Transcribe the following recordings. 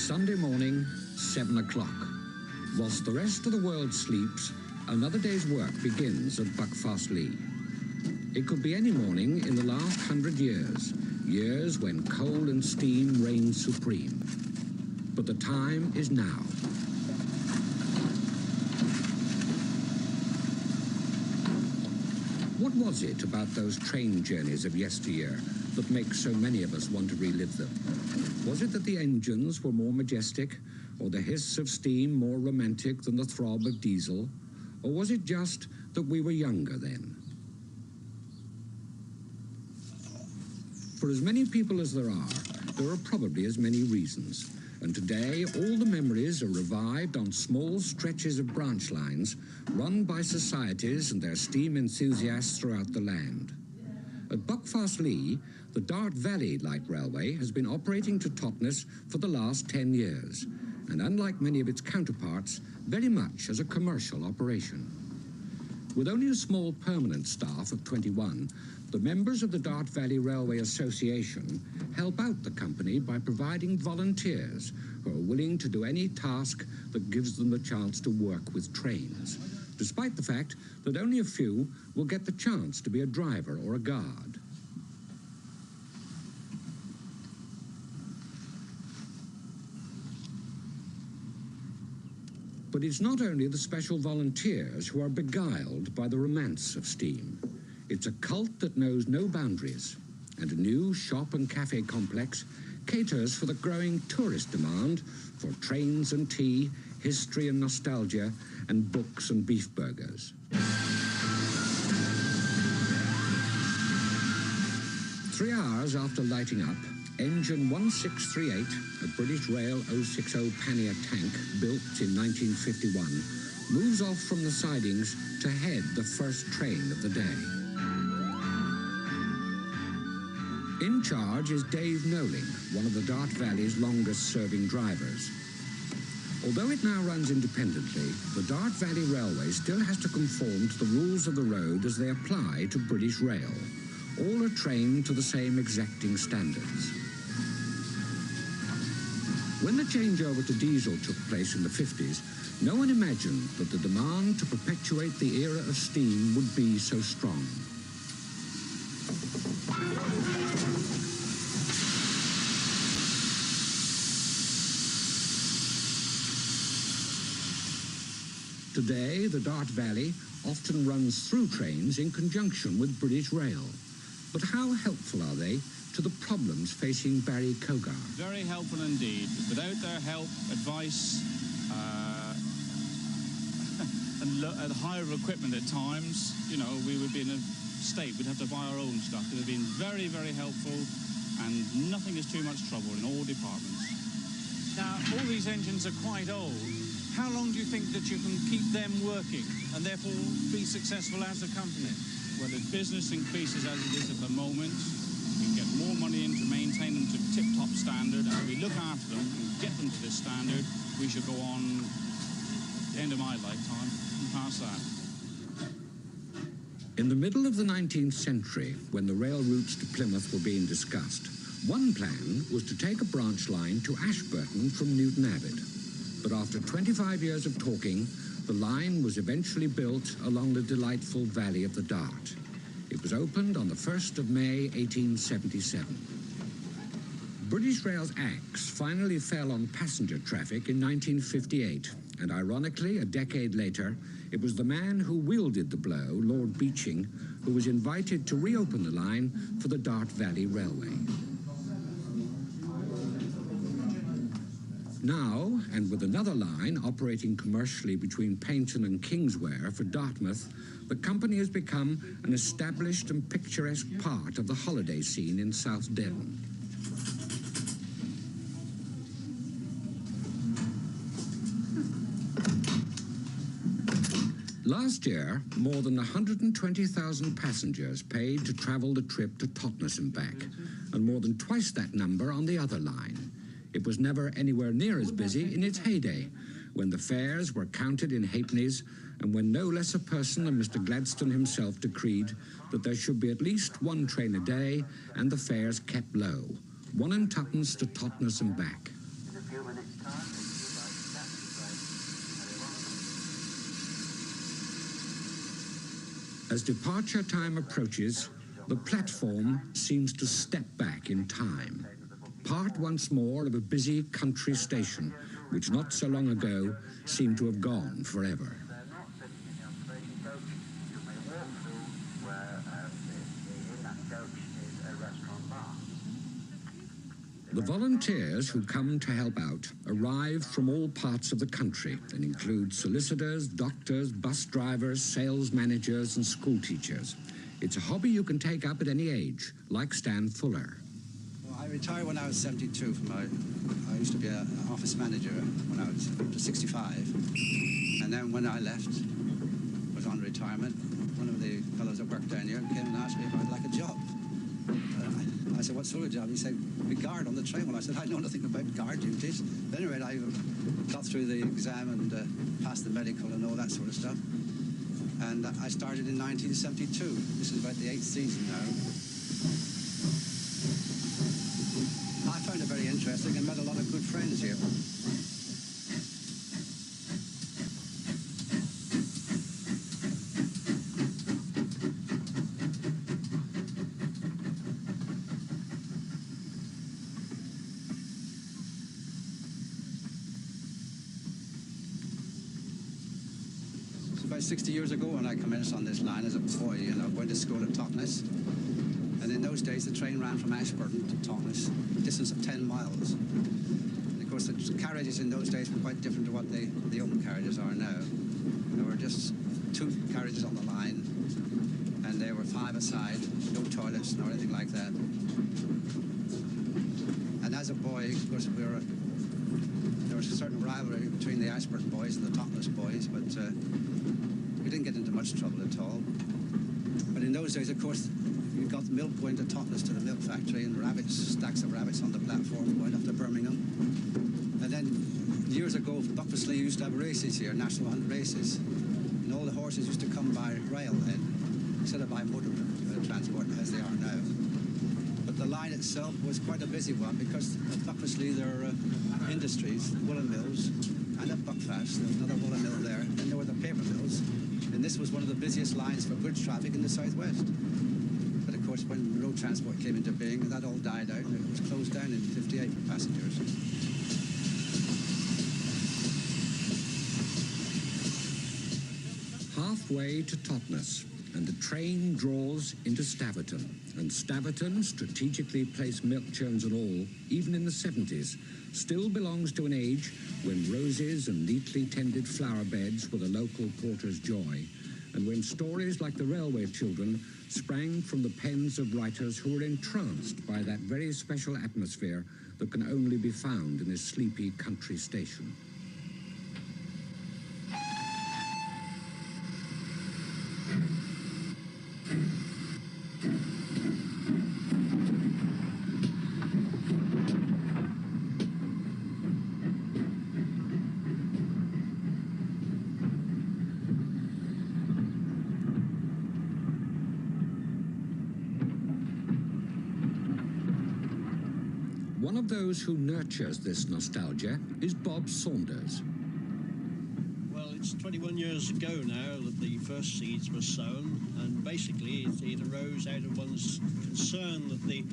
Sunday morning, 7 o'clock. Whilst the rest of the world sleeps, another day's work begins at Buckfastleigh. It could be any morning in the last 100 years, years when coal and steam reigned supreme. But the time is now. What was it about those train journeys of yesteryear that makes so many of us want to relive them? Was it that the engines were more majestic, or the hiss of steam more romantic than the throb of diesel? Or was it just that we were younger then? For as many people as there are probably as many reasons. And today, all the memories are revived on small stretches of branch lines run by societies and their steam enthusiasts throughout the land. At Buckfastleigh, the Dart Valley Light Railway has been operating to Totnes for the last 10 years, and unlike many of its counterparts, very much as a commercial operation. With only a small permanent staff of 21, the members of the Dart Valley Railway Association help out the company by providing volunteers who are willing to do any task that gives them the chance to work with trains, despite the fact that only a few will get the chance to be a driver or a guard. But it's not only the special volunteers who are beguiled by the romance of steam. It's a cult that knows no boundaries, and a new shop and cafe complex caters for the growing tourist demand for trains and tea, history and nostalgia, and books and beef burgers. 3 hours after lighting up, engine 1638, a British Rail 060 pannier tank built in 1951, moves off from the sidings to head the first train of the day. In charge is Dave Knowling, one of the Dart Valley's longest-serving drivers. Although it now runs independently, the Dart Valley Railway still has to conform to the rules of the road as they apply to British Rail. All are trained to the same exacting standards. When the changeover to diesel took place in the 50s, no one imagined that the demand to perpetuate the era of steam would be so strong. Today, the Dart Valley often runs through trains in conjunction with British Rail. But how helpful are they to the problems facing Barry Cogar? Very helpful indeed. Without their help, advice, and the hire of equipment at times, you know, we would be in a state, we'd have to buy our own stuff. They've been very, very helpful, and nothing is too much trouble in all departments. Now, all these engines are quite old. How long do you think that you can keep them working and therefore be successful as a company? Well, if business increases as it is at the moment, we get more money in to maintain them to tip-top standard, and if we look after them and get them to this standard, we should go on the end of my lifetime and past that. In the middle of the 19th century, when the rail routes to Plymouth were being discussed, one plan was to take a branch line to Ashburton from Newton Abbot. But after 25 years of talking, the line was eventually built along the delightful valley of the Dart. It was opened on the 1st of May, 1877. British Rail's axe finally fell on passenger traffic in 1958, and ironically, a decade later, it was the man who wielded the blow, Lord Beeching, who was invited to reopen the line for the Dart Valley Railway. Now, and with another line operating commercially between Paignton and Kingsware for Dartmouth, the company has become an established and picturesque part of the holiday scene in South Devon. Last year, more than 120,000 passengers paid to travel the trip to Totnes and back, and more than twice that number on the other line. It was never anywhere near as busy in its heyday, when the fares were counted in halfpennies and when no less a person than Mr. Gladstone himself decreed that there should be at least one train a day and the fares kept low, 1 and 2pence to Totnes and back. few minutes' time, it's like taxi train. Very welcome. As departure time approaches, the platform seems to step back in time, part once more of a busy country station, which not so long ago seemed to have gone forever. They're not sitting in your station coach. You may walk through where in that coach is a restaurant bar. The volunteers who come to help out arrive from all parts of the country and include solicitors, doctors, bus drivers, sales managers and school teachers. It's a hobby you can take up at any age, like Stan Fuller. Well, I retired when I was 72 from I used to be an office manager when I was 65. And then when I left, was on retirement, one of the fellows that worked down here came and asked me if I'd like a job. I said, what sort of job? He said, be guard on the train. Well, I said, I know nothing about guard duties. But anyway, I got through the exam and passed the medical and all that sort of stuff. And I started in 1972. This is about the 8th season now. I found it very interesting and met a lot of good friends here. About 60 years ago when I commenced on this line as a boy, going to school at Totnes. And in those days, the train ran from Ashburton to Totnes, a distance of 10 miles. And of course, the carriages in those days were quite different to what the open carriages are now. There were just 2 carriages on the line, and they were 5 aside, no toilets nor anything like that. And as a boy, of course, there was a certain rivalry between the Ashburton boys and the Totnes boys, but we didn't get into much trouble at all. But in those days, of course, you got milk going to Totnes to the milk factory and stacks of rabbits on the platform going up to Birmingham. And then years ago, Buckfastleigh used to have races here, National Hunt races. And all the horses used to come by rail then, instead of by motor transport as they are now. But the line itself was quite a busy one because at Buckfastleigh there are industries, woolen mills, and at Buckfast there was another woolen mill there, and there were the paper mills. And this was one of the busiest lines for goods traffic in the southwest. But of course, when road transport came into being, that all died out and it was closed down in 58 for passengers. Halfway to Totnes, and the train draws into Staverton. And Staverton, strategically placed milk churns and all, even in the 70s, still belongs to an age when roses and neatly tended flower beds were the local porter's joy, and when stories like the Railway Children sprang from the pens of writers who were entranced by that very special atmosphere that can only be found in a sleepy country station. One of those who nurtures this nostalgia is Bob Saunders. Well, it's 21 years ago now that the first seeds were sown, and basically it arose out of one's concern that the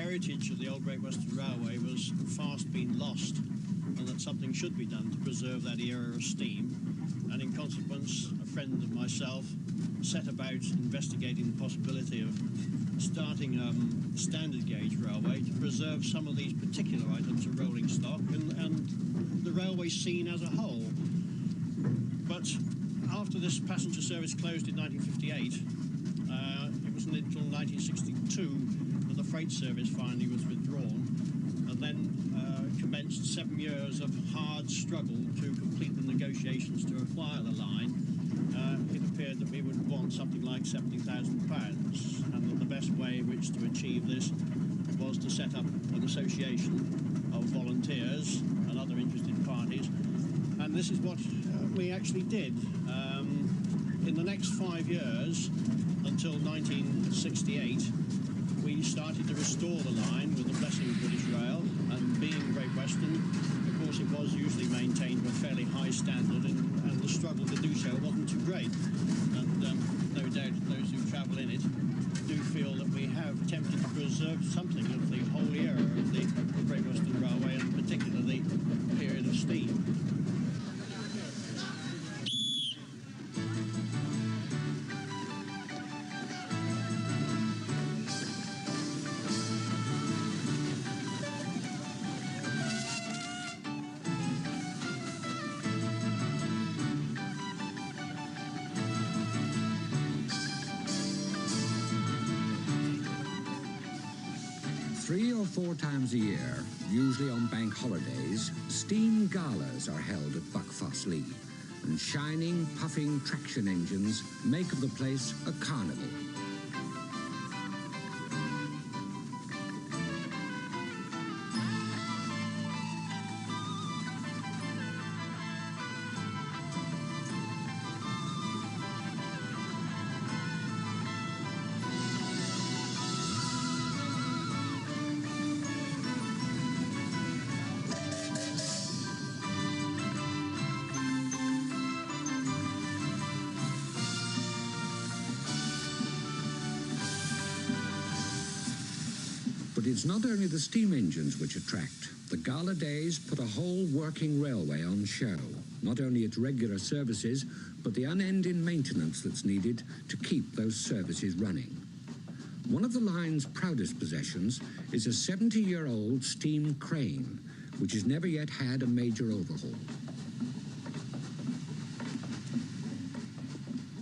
heritage of the old Great Western Railway was fast being lost, and that something should be done to preserve that era of steam. And in consequence, a friend of myself set about investigating the possibility of starting a standard gauge railway to preserve some of these particular items of rolling stock and the railway scene as a whole. But after this passenger service closed in 1958, it wasn't until 1962 that the freight service finally was withdrawn, and then commenced 7 years of hard struggle to complete the negotiations to acquire the line. It appeared that we would want something like £70,000, and that the best way in which to achieve this was to set up an association of volunteers and other interested parties, and this is what we actually did. In the next 5 years, until 1968, we started to restore the line with the blessing of British Rail, and being Great Western, of course, it was usually maintained to a fairly high standard, and the struggle to do so wasn't too great. And no doubt those who travel in it do feel that we have attempted to preserve something of the whole era of the Great Western Railway, and particularly the period of steam. Three or four times a year, usually on bank holidays, steam galas are held at Buckfastleigh, and shining, puffing traction engines make of the place a carnival. But it's not only the steam engines which attract. The gala days put a whole working railway on show. Not only its regular services, but the unending maintenance that's needed to keep those services running. One of the line's proudest possessions is a 70-year-old steam crane, which has never yet had a major overhaul.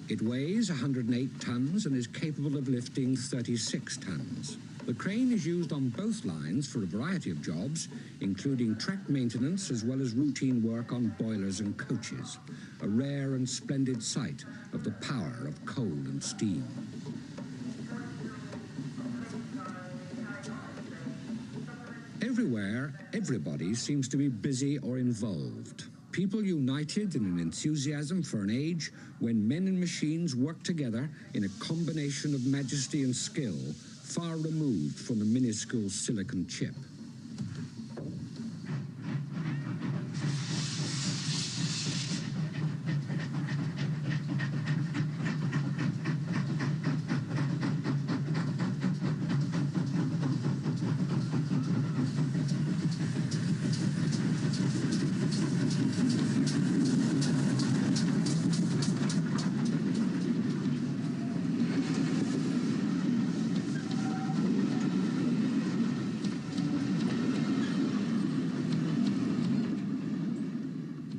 It weighs 108 tons and is capable of lifting 36 tons. The crane is used on both lines for a variety of jobs, including track maintenance as well as routine work on boilers and coaches, a rare and splendid sight of the power of coal and steam. Everywhere, everybody seems to be busy or involved. People united in an enthusiasm for an age when men and machines work together in a combination of majesty and skill, far removed from the minuscule silicon chip.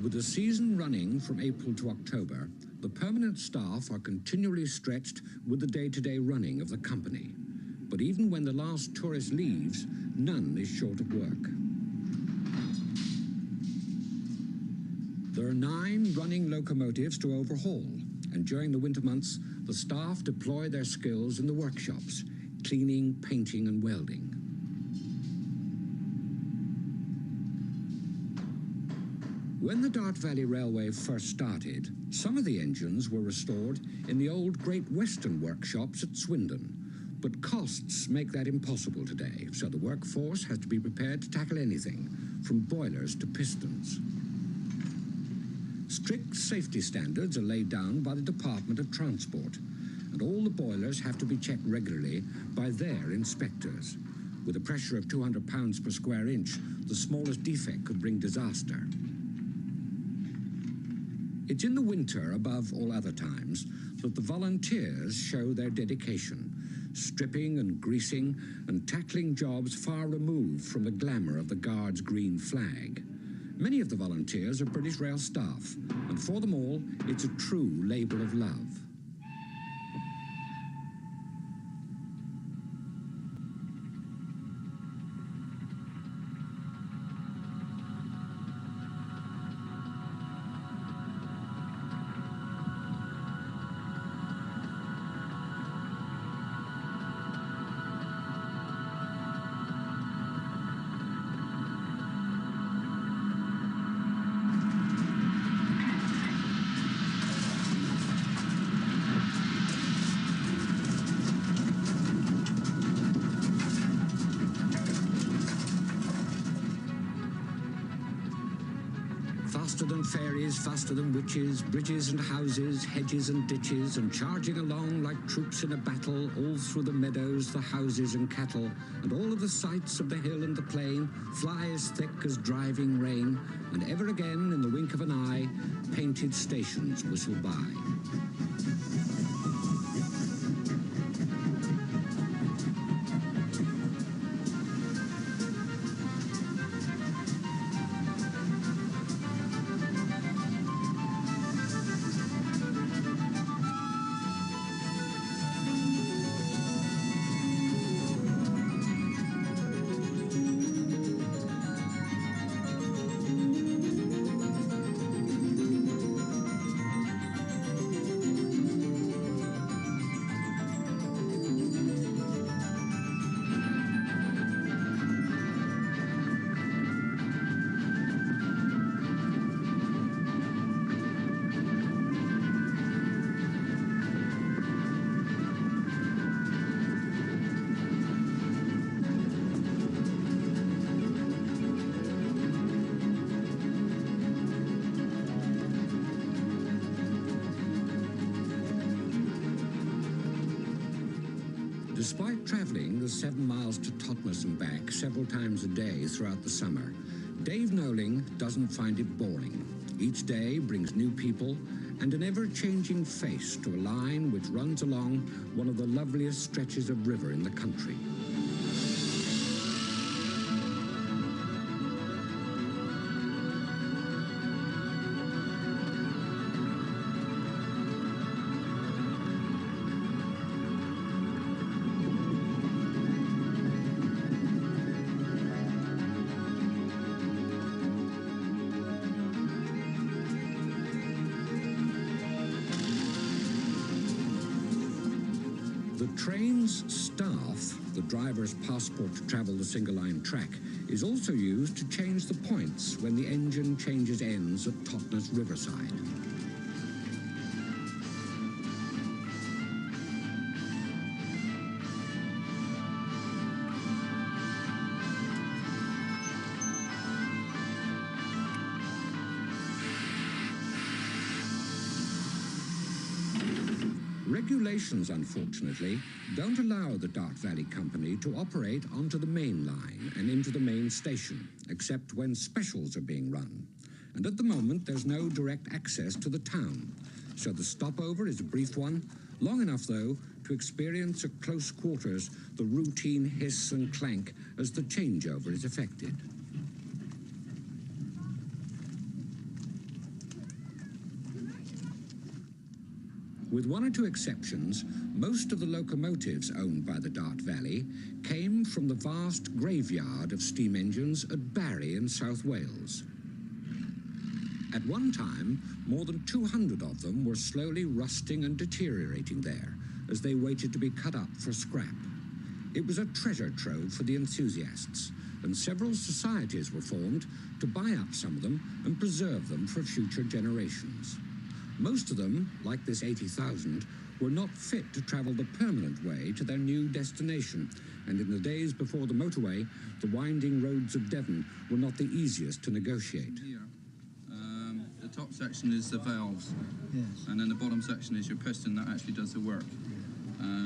With the season running from April to October, the permanent staff are continually stretched with the day-to-day running of the company. But even when the last tourist leaves, none is short of work. There are 9 running locomotives to overhaul, and during the winter months, the staff deploy their skills in the workshops, cleaning, painting, and welding. When the Dart Valley Railway first started, some of the engines were restored in the old Great Western workshops at Swindon. But costs make that impossible today, so the workforce has to be prepared to tackle anything, from boilers to pistons. Strict safety standards are laid down by the Department of Transport, and all the boilers have to be checked regularly by their inspectors. With a pressure of 200 pounds per square inch, the smallest defect could bring disaster. It's in the winter, above all other times, that the volunteers show their dedication, stripping and greasing and tackling jobs far removed from the glamour of the Guard's green flag. Many of the volunteers are British Rail staff, and for them all, it's a true labour of love. Faster than faeries, faster than witches, bridges and houses, hedges and ditches, and charging along like troops in a battle, all through the meadows, the houses and cattle, and all of the sights of the hill and the plain, fly as thick as driving rain, and ever again, in the wink of an eye, painted stations whistle by. Despite travelling the 7 miles to Totnes and back several times a day throughout the summer, Dave Knowling doesn't find it boring. Each day brings new people and an ever-changing face to a line which runs along one of the loveliest stretches of river in the country. The train's staff, the driver's passport to travel the single-line track, is also used to change the points when the engine changes ends at Totnes Riverside. Regulations, unfortunately, don't allow the Dart Valley Company to operate onto the main line and into the main station, except when specials are being run. And at the moment, there's no direct access to the town. So the stopover is a brief one, long enough, though, to experience at close quarters the routine hiss and clank as the changeover is effected. With one or two exceptions, most of the locomotives owned by the Dart Valley came from the vast graveyard of steam engines at Barry in South Wales. At one time, more than 200 of them were slowly rusting and deteriorating there as they waited to be cut up for scrap. It was a treasure trove for the enthusiasts, and several societies were formed to buy up some of them and preserve them for future generations. Most of them, like this 80,000, were not fit to travel the permanent way to their new destination, and in the days before the motorway, the winding roads of Devon were not the easiest to negotiate. Here, the top section is the valves, yes, and then the bottom section is your piston that actually does the work.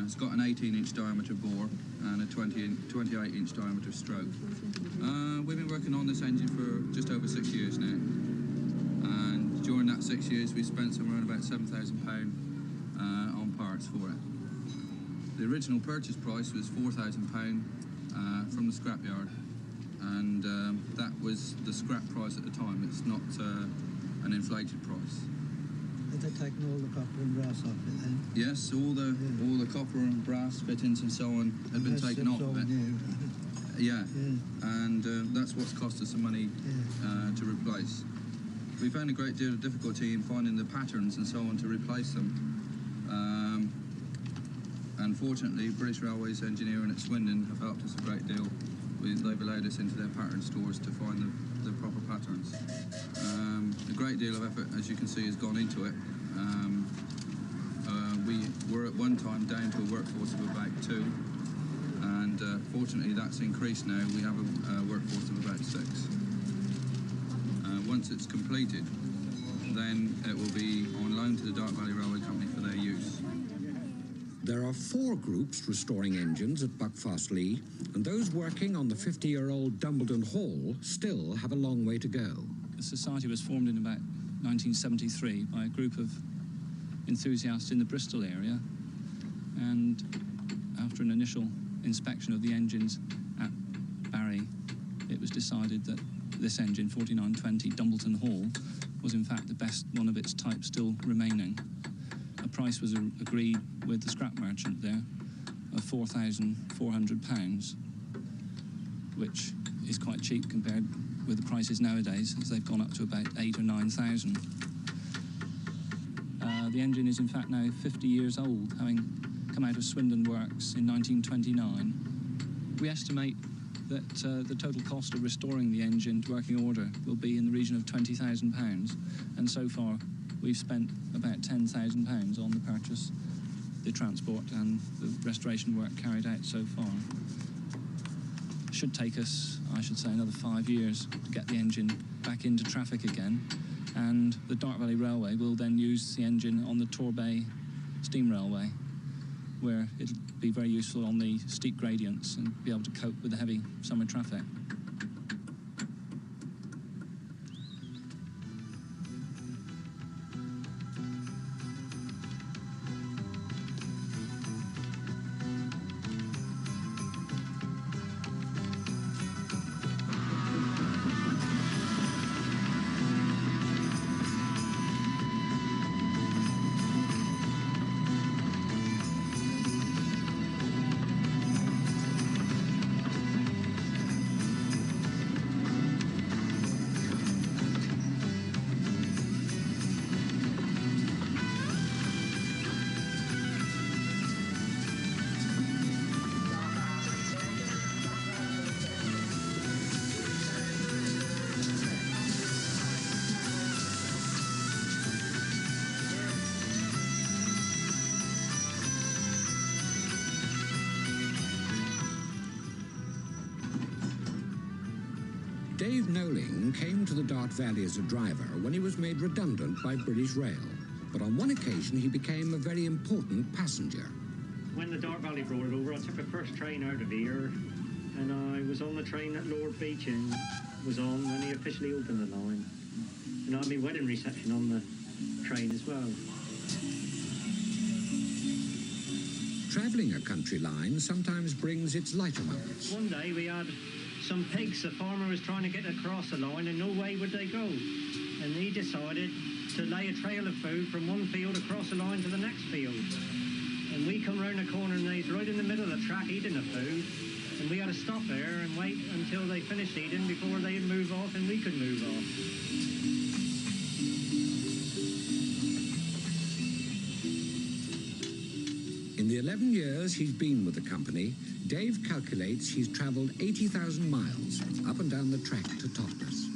It's got an 18-inch diameter bore and a 28-inch diameter stroke. We've been working on this engine for just over 6 years now. And during that 6 years, we spent somewhere around about £7,000 on parts for it. The original purchase price was £4,000 from the scrapyard, and that was the scrap price at the time. It's not an inflated price. Have they taken all the copper and brass off it then? Yes, all the copper and brass fittings and so on had been taken off of it. Yeah, and that's what's cost us some money to replace. We found a great deal of difficulty in finding the patterns and so on to replace them. Unfortunately, British Railways Engineering at Swindon have helped us a great deal. They've allowed us into their pattern stores to find the proper patterns. A great deal of effort, as you can see, has gone into it. We were at one time down to a workforce of about 2, and fortunately that's increased now. We have a workforce of about 6. once it's completed, then it will be on loan to the Dark Valley Railway Company for their use. There are 4 groups restoring engines at Buckfastleigh, and those working on the 50-year-old Dumbleton Hall still have a long way to go. The society was formed in about 1973 by a group of enthusiasts in the Bristol area, and after an initial inspection of the engines at Barry, it was decided that this engine, 4920 Dumbleton Hall, was in fact the best one of its type still remaining. A price was agreed with the scrap merchant there of £4,400, which is quite cheap compared with the prices nowadays, as they've gone up to about 8,000 or 9,000. The engine is in fact now 50 years old, having come out of Swindon Works in 1929. We estimate that the total cost of restoring the engine to working order will be in the region of £20,000, and so far we've spent about £10,000 on the purchase, the transport and the restoration work carried out so far. It should take us, I should say, another 5 years to get the engine back into traffic again, and the Dark Valley Railway will then use the engine on the Torbay Steam Railway, where it'll be very useful on the steep gradients and be able to cope with the heavy summer traffic. Dave Noling came to the Dart Valley as a driver when he was made redundant by British Rail, but on one occasion he became a very important passenger. When the Dart Valley brought it over, I took the first train out of here, and I was on the train that Lord Beeching was on when he officially opened the line. And I had my wedding reception on the train as well. Travelling a country line sometimes brings its lighter moments. One day we had some pigs. The farmer was trying to get across the line and no way would they go. And he decided to lay a trail of food from one field across the line to the next field. And we come round the corner and they's right in the middle of the track eating the food. And we had to stop there and wait until they finished eating before they'd move off and we could move off. In the 11 years he's been with the company, Dave calculates he's travelled 80,000 miles up and down the track to Totnes.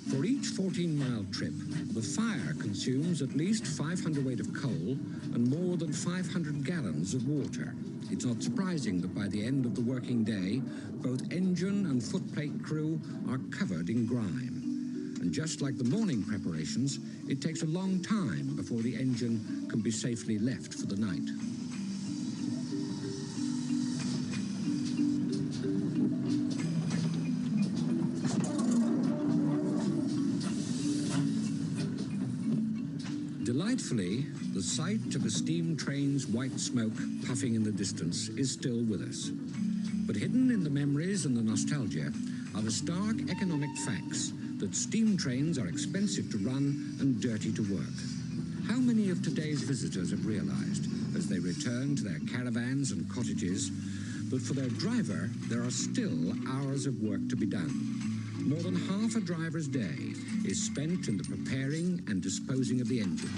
For each 14-mile trip, the fire consumes at least 500 weight of coal and more than 500 gallons of water. It's not surprising that by the end of the working day, both engine and footplate crew are covered in grime. And just like the morning preparations, it takes a long time before the engine can be safely left for the night. Delightfully, the sight of a steam train's white smoke puffing in the distance is still with us. But hidden in the memories and the nostalgia are the stark economic facts that steam trains are expensive to run and dirty to work. How many of today's visitors have realised, as they return to their caravans and cottages, that for their driver there are still hours of work to be done? More than half a driver's day is spent in the preparing and disposing of the engine.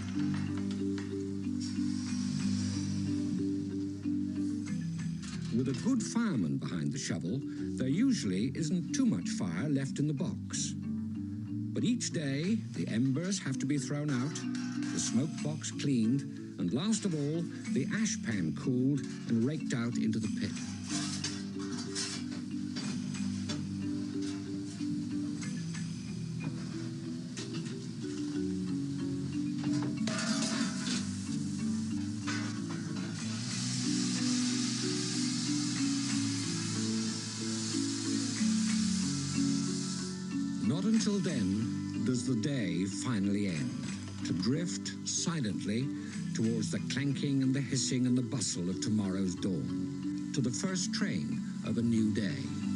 With a good fireman behind the shovel, there usually isn't too much fire left in the box. But each day, the embers have to be thrown out, the smoke box cleaned, and last of all, the ash pan cooled and raked out into the pit. Not until then does the day finally end, to drift silently towards the clanking and the hissing and the bustle of tomorrow's dawn, to the first train of a new day.